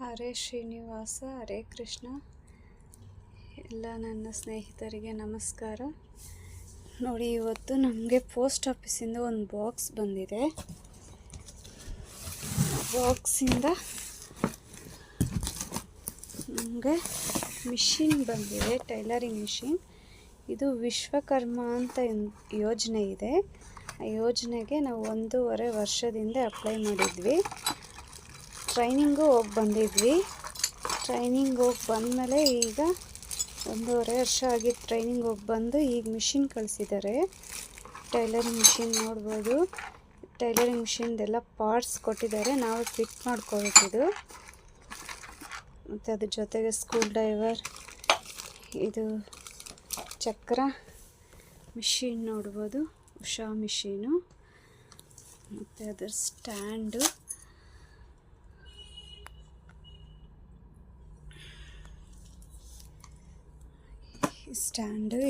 ಹರೇ ಶ್ರೀನಿವಾಸ, ಹರೇ ಕೃಷ್ಣ. ಎಲ್ಲ ನನ್ನ ಸ್ನೇಹಿತರಿಗೆ ನಮಸ್ಕಾರ. ನೋಡಿ, ಇವತ್ತು ನಮಗೆ ಪೋಸ್ಟ್ ಆಫೀಸಿಂದ ಒಂದು ಬಾಕ್ಸ್ ಬಂದಿದೆ. ಬಾಕ್ಸಿಂದ ನಮಗೆ ಮಿಷಿನ್ ಬಂದಿದೆ, ಟೈಲರಿಂಗ್ ಮಿಷಿನ್. ಇದು ವಿಶ್ವಕರ್ಮ ಅಂತ ಯೋಜನೆ ಇದೆ. ಆ ಯೋಜನೆಗೆ ನಾವು 1.5 ವರ್ಷದಿಂದ ಅಪ್ಲೈ ಮಾಡಿದ್ವಿ. ಟ್ರೈನಿಂಗು ಹೋಗಿ ಬಂದಿದ್ವಿ. ಟ್ರೈನಿಂಗ್ ಹೋಗಿ ಬಂದಮೇಲೆ ಈಗ 1.5 ವರ್ಷ ಆಗಿದ್ದು. ಟ್ರೈನಿಂಗ್ ಹೋಗಿ ಬಂದು ಈಗ ಮಿಷಿನ್ ಕಳಿಸಿದ್ದಾರೆ. ಟೈಲರಿಂಗ್ ಮಿಷಿನ್ ನೋಡ್ಬೋದು. ಟೈಲರಿಂಗ್ ಮಿಷಿನ್ದೆಲ್ಲ ಪಾರ್ಟ್ಸ್ ಕೊಟ್ಟಿದ್ದಾರೆ, ನಾವು ಫಿಟ್ ಮಾಡ್ಕೋಬೇಕಿದು. ಮತ್ತು ಅದ್ರ ಜೊತೆಗೆ ಸ್ಕ್ರೂ ಡ್ರೈವರ್, ಇದು ಚಕ್ರ, ಮಿಷಿನ್ ನೋಡ್ಬೋದು, ಉಷಾ ಮಿಷಿನು, ಮತ್ತು ಅದರ ಸ್ಟ್ಯಾಂಡು,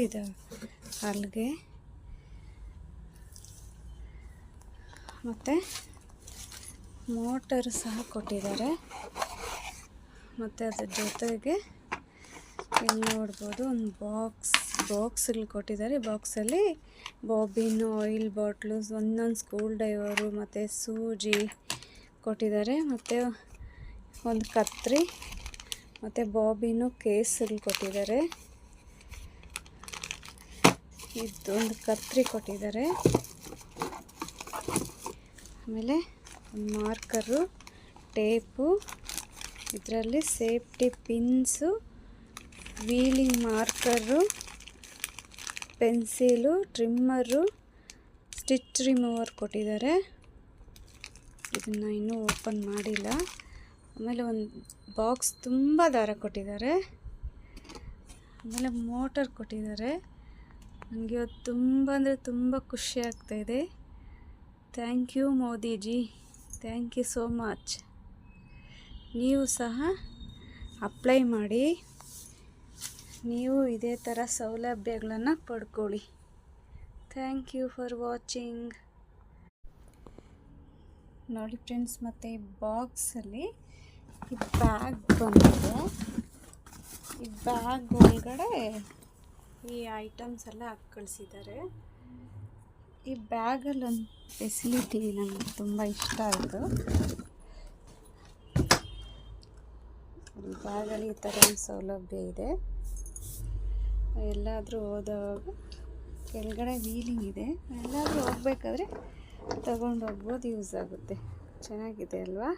ಇದು ಹಲ್ಗೆ, ಮತ್ತು ಮೋಟರ್ ಸಹ ಕೊಟ್ಟಿದ್ದಾರೆ. ಮತ್ತು ಅದ್ರ ಜೊತೆಗೆ ಇಲ್ಲಿ ನೋಡ್ಬೋದು ಒಂದು ಬಾಕ್ಸ್ಗಳು ಕೊಟ್ಟಿದ್ದಾರೆ. ಬಾಕ್ಸಲ್ಲಿ ಬಾಬಿನು, ಆಯಿಲ್ ಬಾಟ್ಲು, ಒಂದೊಂದು ಸ್ಕ್ರೂ ಡ್ರೈವರು ಮತ್ತು ಸೂಜಿ ಕೊಟ್ಟಿದ್ದಾರೆ. ಮತ್ತು ಒಂದು ಕತ್ರಿ ಮತ್ತು ಬಾಬಿನು ಕೇಸ್ಗಳು ಕೊಟ್ಟಿದ್ದಾರೆ. ಇದೊಂದು ಕತ್ರಿ ಕೊಟ್ಟಿದ್ದಾರೆ. ಆಮೇಲೆ ಮಾರ್ಕರು, ಟೇಪು, ಇದರಲ್ಲಿ safety pins, wheeling marker, pencil, trimmer, stitch remover ಕೊಟ್ಟಿದ್ದಾರೆ. ಇದನ್ನು ಇನ್ನೂ ಓಪನ್ ಮಾಡಿಲ್ಲ. ಆಮೇಲೆ ಒಂದು ಬಾಕ್ಸ್ ತುಂಬ ದಾರ ಕೊಟ್ಟಿದ್ದಾರೆ. ಆಮೇಲೆ ಮೋಟರ್ ಕೊಟ್ಟಿದ್ದಾರೆ. ನನಗೆ ಇವತ್ತು ತುಂಬ ಅಂದರೆ ತುಂಬ ಖುಷಿ ಆಗ್ತಾಯಿದೆ. Thank you Modiji, thank you so much. ನೀವು ಸಹ ಅಪ್ಲೈ ಮಾಡಿ, ನೀವು ಇದೇ ಥರ ಸೌಲಭ್ಯಗಳನ್ನು ಪಡ್ಕೊಳ್ಳಿ. Thank you for watching. ನೋಡಿ ಫ್ರೆಂಡ್ಸ್, ಮತ್ತು ಈ ಬಾಕ್ಸಲ್ಲಿ ಈ ಬ್ಯಾಗ್ ಬಂದಿದೆ. ಈ ಬ್ಯಾಗ್ ಒಳಗಡೆ ಈ ಐಟಮ್ಸ್ ಎಲ್ಲ ಹಾಕಿ ಕಳಿಸಿದ್ದಾರೆ. ಈ ಬ್ಯಾಗಲ್ಲಿ ಒಂದು ಫೆಸಿಲಿಟಿ ನನಗೆ ತುಂಬ ಇಷ್ಟ ಆಯಿತು. ಈ ಬ್ಯಾಗಲ್ಲಿ ಈ ಥರ ಒಂದು ಸೌಲಭ್ಯ ಇದೆ. ಎಲ್ಲಾದರೂ ಹೋದಾಗ ಕೆಳಗಡೆ ವೀಲಿಂಗ್ ಇದೆ. ಎಲ್ಲಾದರೂ ಹೋಗ್ಬೇಕಾದ್ರೆ ತಗೊಂಡು ಹೋಗ್ಬೋದು, ಯೂಸ್ ಆಗುತ್ತೆ. ಚೆನ್ನಾಗಿದೆ ಅಲ್ವಾ?